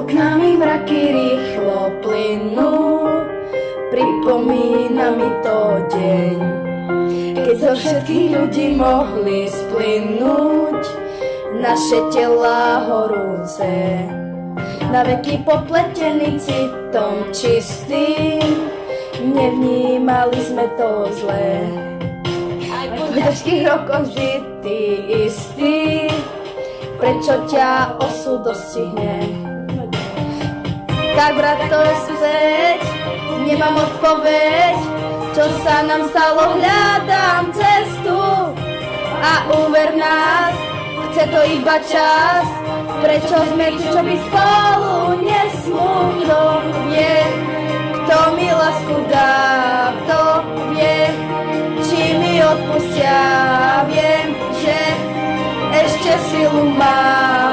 Oknami mraky rýchlo plynú, pripomína mi to deň, keď zo všetkých ľudí mohli splynúť naše telá horúce. Na veky popletení citom čistým, nevnímali sme to zlé. Aj po ťažkých rokoch vždy ty istý, prečo ťa osud dostihne? Tak brato späť, nemám odpoveď, čo sa nám stalo, hľadám cestu. A uver nás, chce to iba čas, prečo sme tu, čo by spolu nesmú. Kto vie, kto mi lásku dá, kto vie, či mi odpustia. Viem, že ešte silu mám.